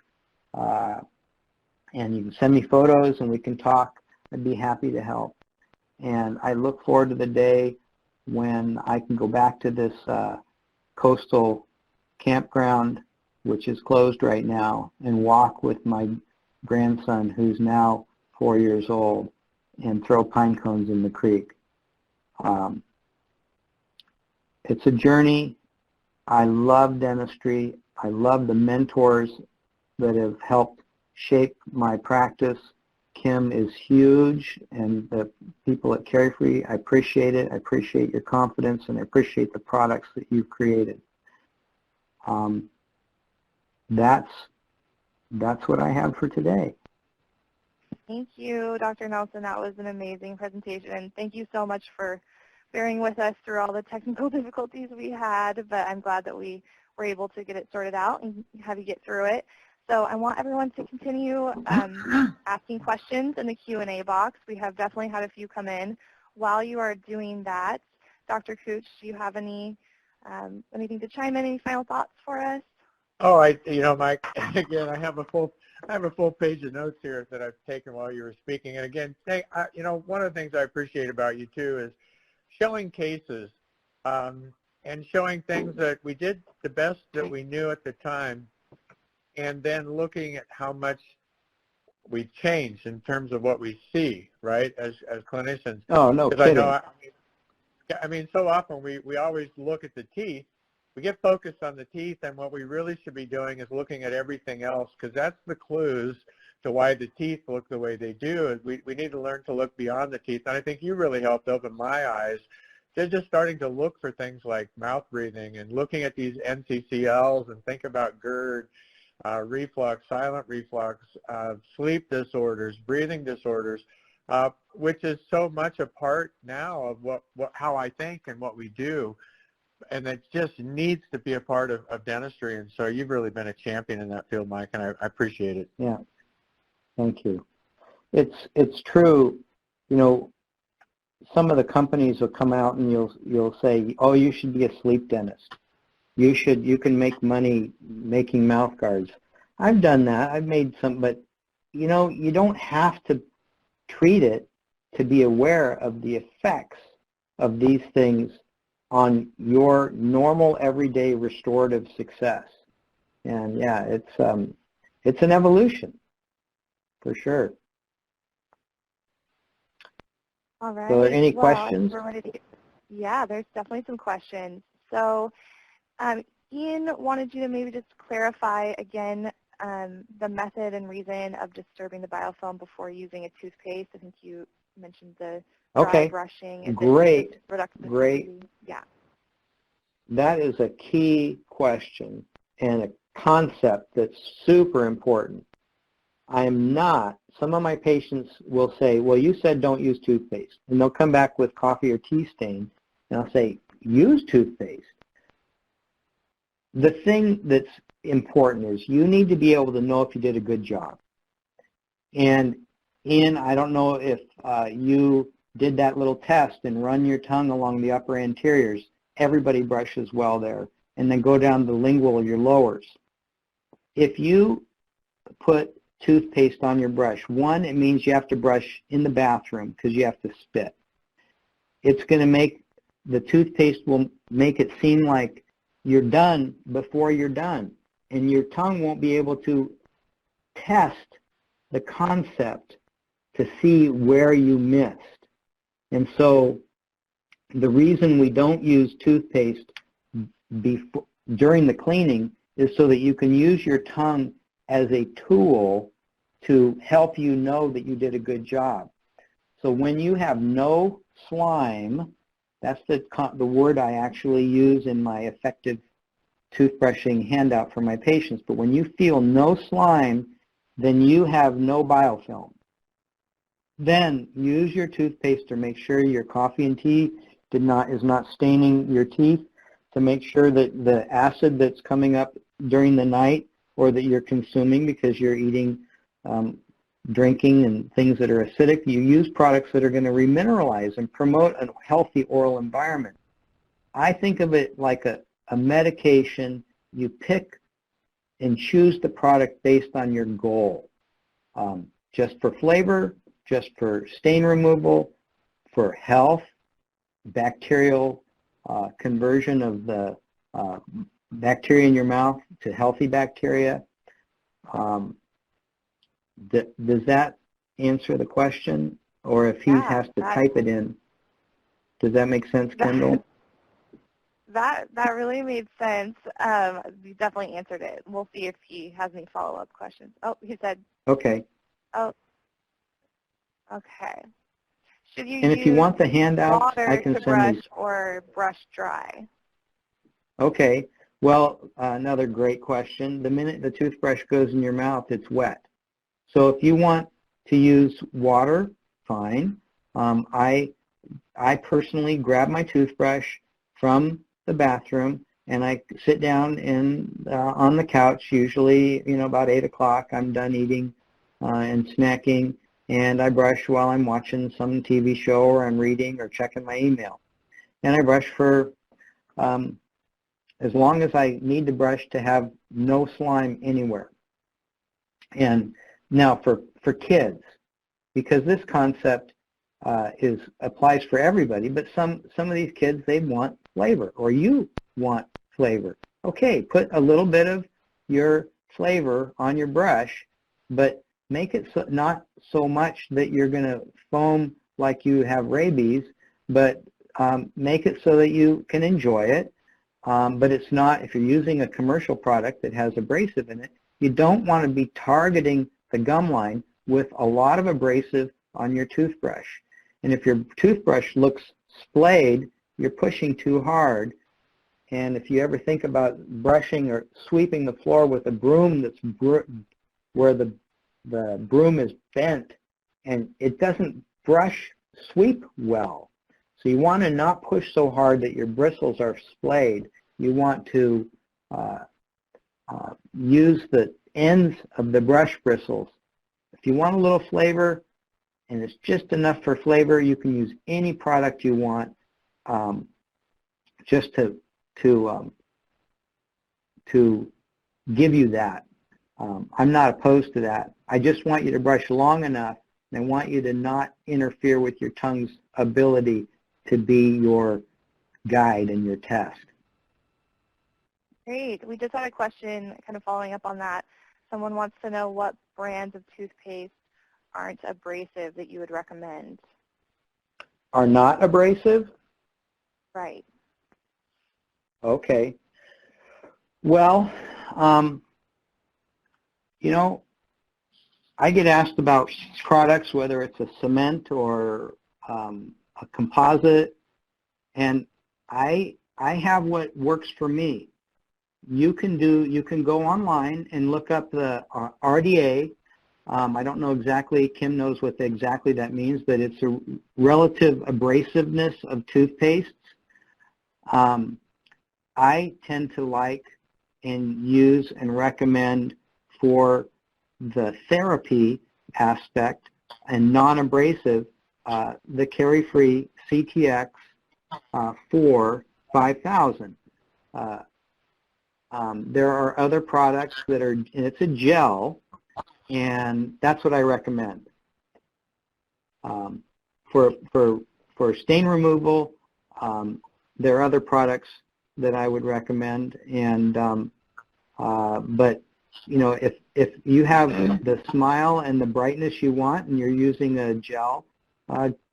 and you can send me photos and we can talk. I'd be happy to help. And I look forward to the day when I can go back to this coastal campground, which is closed right now, and walk with my grandson, who's now 4 years old, and throw pine cones in the creek. It's a journey. I love dentistry. I love the mentors that have helped shape my practice. Kim is huge, and the people at Carefree, I appreciate it. I appreciate your confidence, and I appreciate the products that you've created. That's what I have for today.
Thank you, Dr. Nelson. That was an amazing presentation, and thank you so much for bearing with us through all the technical difficulties we had, but I'm glad that we were able to get it sorted out and have you get through it. So I want everyone to continue asking questions in the Q&A box. We have definitely had a few come in. While you are doing that, Dr. Cooch, do you have anything to chime in? Any final thoughts for us?
Oh, Mike, again, I have a full page of notes here that I've taken while you were speaking. And again, one of the things I appreciate about you too is showing cases and showing things that we did the best that we knew at the time, and then looking at how much we changed in terms of what we see, right, as clinicians.
Oh, no kidding.
I mean, so often we always look at the teeth. We get focused on the teeth, and what we really should be doing is looking at everything else, because that's the clues to why the teeth look the way they do. We need to learn to look beyond the teeth, and I think you really helped open my eyes to just starting to look for things like mouth breathing and looking at these NCCLs and think about GERD, reflux, silent reflux, sleep disorders, breathing disorders, which is so much a part now of how I think and what we do. And it just needs to be a part of dentistry. And so you've really been a champion in that field, Mike, and I appreciate it.
Yeah, thank you. It's true. Some of the companies will come out and you'll say, oh, you should be a sleep dentist. You can make money making mouth guards. I've done that. I've made some, but you don't have to treat it to be aware of the effects of these things on your normal everyday restorative success. And yeah, it's an evolution for sure.
All right.
So are there any questions?
Yeah, there's definitely some questions. So Ian wanted you to maybe just clarify again the method and reason of disturbing the biofilm before using a toothpaste. I think you mentioned the dry brushing.
Great.
Yeah.
That is a key question and a concept that's super important. Some of my patients will say, well, you said don't use toothpaste. And they'll come back with coffee or tea stain, and I'll say, use toothpaste. The thing that's important is you need to be able to know if you did a good job. And Ian, I don't know if you did that little test and run your tongue along the upper anteriors. Everybody brushes well there. And then go down the lingual, your lowers. If you put toothpaste on your brush, one, it means you have to brush in the bathroom because you have to spit. It's going to make, the toothpaste will make it seem like you're done before you're done. And your tongue won't be able to test the concept to see where you missed. And so the reason we don't use toothpaste during the cleaning is so that you can use your tongue as a tool to help you know that you did a good job. So when you have no slime, that's the word I actually use in my effective toothbrushing handout for my patients, but when you feel no slime, then you have no biofilm. Then use your toothpaste to make sure your coffee and tea is not staining your teeth, to make sure that the acid that's coming up during the night or that you're consuming because you're eating, drinking and things that are acidic, you use products that are going to remineralize and promote a healthy oral environment. I think of it like a medication. You pick and choose the product based on your goal. Just for flavor, just for stain removal, for health, bacterial conversion of the bacteria in your mouth to healthy bacteria. Does that answer the question? Or if he
Yeah,
has to type it in, does that make sense, Kendall?
That really made sense. You definitely answered it. We'll see if he has any follow-up questions. Oh, he said.
Okay.
Oh, okay. Should you
And if you
use
want the handouts, I
water
can
to
send
brush
these.
or brush dry?
Okay. Well, another great question. The minute the toothbrush goes in your mouth, it's wet. So if you want to use water, fine. I personally grab my toothbrush from the bathroom and I sit down on the couch, usually, about 8 o'clock. I'm done eating and snacking, and I brush while I'm watching some TV show or I'm reading or checking my email. And I brush for as long as I need to brush to have no slime anywhere. And now for kids, because this concept applies for everybody, but some of these kids, they want flavor, or you want flavor. Okay, put a little bit of your flavor on your brush, but make it not so much that you're going to foam like you have rabies, but make it so that you can enjoy it. But it's not, if you're using a commercial product that has abrasive in it, you don't want to be targeting the gum line with a lot of abrasive on your toothbrush. And if your toothbrush looks splayed, you're pushing too hard. And if you ever think about brushing or sweeping the floor with a broom that's where the broom is bent and it doesn't sweep well. So you want to not push so hard that your bristles are splayed. You want to use the ends of the brush bristles. If you want a little flavor, and it's just enough for flavor, you can use any product you want just to give you that. I'm not opposed to that. I just want you to brush long enough, and I want you to not interfere with your tongue's ability to be your guide in your test.
Great. We just had a question kind of following up on that. Someone wants to know what brands of toothpaste aren't abrasive that you would recommend.
Are not abrasive?
Right.
Okay. Well, I get asked about products, whether it's a cement or a composite, and I have what works for me. You can go online and look up the RDA. I don't know exactly, Kim knows what exactly that means, but it's a relative abrasiveness of toothpastes. I tend to like and use and recommend for the therapy aspect and non-abrasive the Carefree CTX 5000. There are other products that are, and it's a gel, and that's what I recommend. For stain removal, there are other products that I would recommend, and but if you have the smile and the brightness you want, and you're using a gel,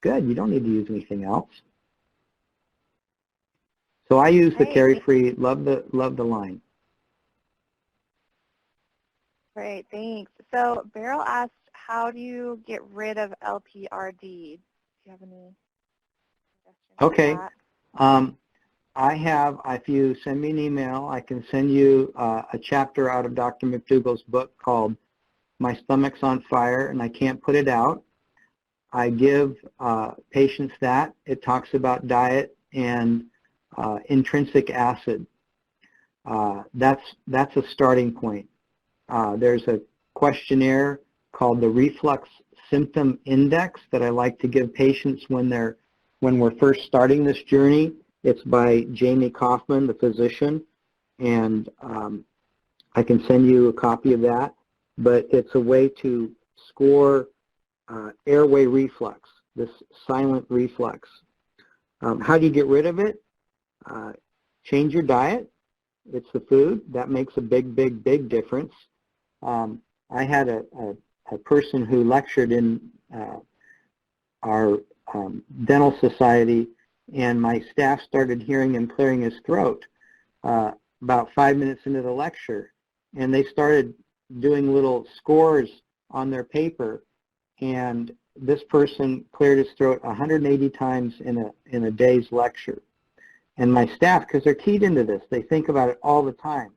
good. You don't need to use anything else. So I use the Carefree. Love the line.
Great, thanks. So Beryl asked, how do you get rid of LPRD? Do you have any suggestions?
Okay.
For that?
If you send me an email, I can send you a chapter out of Dr. McDougall's book called My Stomach's on Fire and I Can't Put It Out. I give patients that. It talks about diet and intrinsic acid. That's a starting point. There's a questionnaire called the Reflux Symptom Index that I like to give patients when we're first starting this journey. It's by Jamie Kaufman, the physician, and I can send you a copy of that. But it's a way to score airway reflux, this silent reflux. How do you get rid of it? Change your diet. it's the food. That makes a big, big, big difference. I had a person who lectured in our dental society, and my staff started hearing him clearing his throat about 5 minutes into the lecture, and they started doing little scores on their paper, and this person cleared his throat 180 times in a day's lecture. And my staff, because they're keyed into this, they think about it all the time.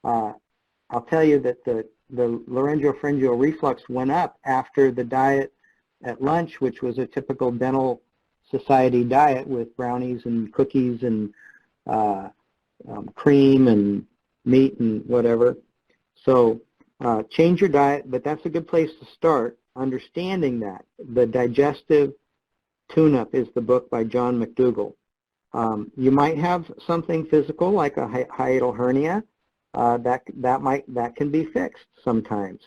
I'll tell you that the laryngopharyngeal reflux went up after the diet at lunch, which was a typical dental society diet with brownies and cookies and cream and meat and whatever. So change your diet, but that's a good place to start, understanding that. The Digestive Tune-Up is the book by John McDougall. You might have something physical like a hiatal hernia. That can be fixed sometimes.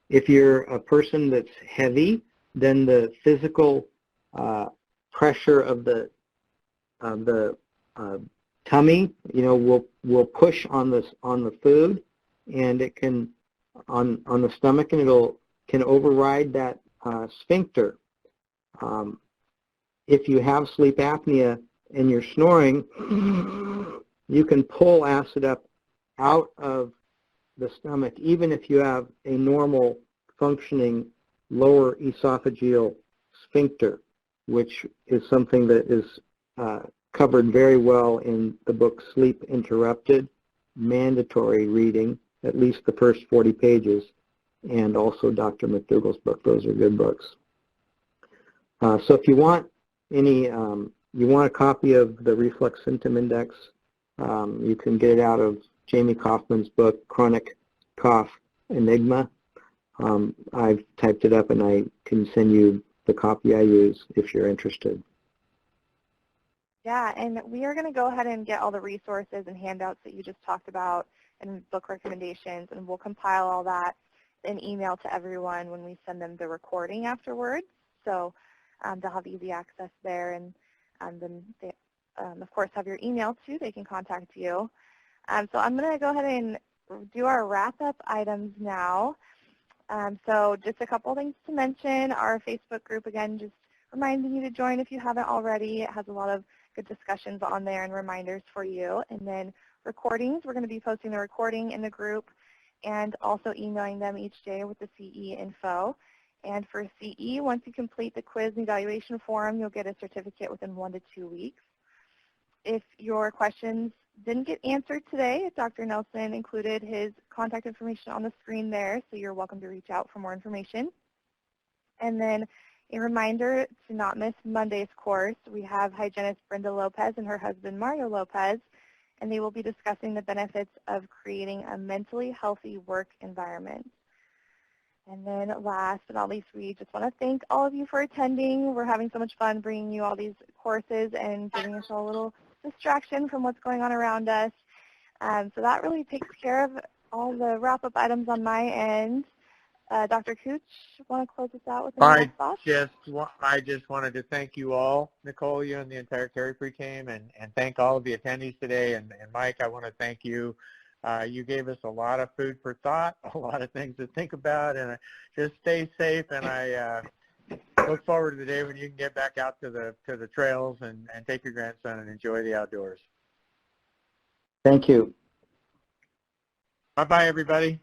If you're a person that's heavy, then the physical pressure of the tummy, will push on the food, and it can on the stomach, and can override that sphincter. If you have sleep apnea and you're snoring, you can pull acid up out of the stomach, even if you have a normal functioning lower esophageal sphincter, which is something that is covered very well in the book Sleep Interrupted, mandatory reading, at least the first 40 pages, and also Dr. McDougall's book. Those are good books. So if you want you want a copy of the Reflux Symptom Index, you can get it out of Jamie Kaufman's book, Chronic Cough Enigma. I've typed it up, and I can send you the copy I use if you're interested.
Yeah, and we are going to go ahead and get all the resources and handouts that you just talked about and book recommendations, and we'll compile all that in email to everyone when we send them the recording afterwards. So they'll have easy access there, and then they, of course, have your email too. They can contact you. So I'm going to go ahead and do our wrap-up items now. So just a couple things to mention. Our Facebook group, again, just reminding you to join if you haven't already. It has a lot of good discussions on there and reminders for you. And then recordings, we're going to be posting the recording in the group and also emailing them each day with the CE info. And for CE, once you complete the quiz and evaluation form, you'll get a certificate within 1 to 2 weeks. If your questions didn't get answered today, Dr. Nelson included his contact information on the screen there, so you're welcome to reach out for more information. And then a reminder to not miss Monday's course. We have hygienist Brenda Lopez and her husband Mario Lopez, and they will be discussing the benefits of creating a mentally healthy work environment. And then last but not least, we just want to thank all of you for attending. We're having so much fun bringing you all these courses and giving us all a little distraction from what's going on around us. So that really takes care of all the wrap-up items on my end. Dr. Cooch, want to close us out with any last thoughts?
I just wanted to thank you all, Nicole, you and the entire Carry-Free team, and thank all of the attendees today. And Mike, I want to thank you. You gave us a lot of food for thought, a lot of things to think about, and just stay safe. And I look forward to the day when you can get back out to the trails and take your grandson and enjoy the outdoors.
Thank you.
Bye-bye, everybody.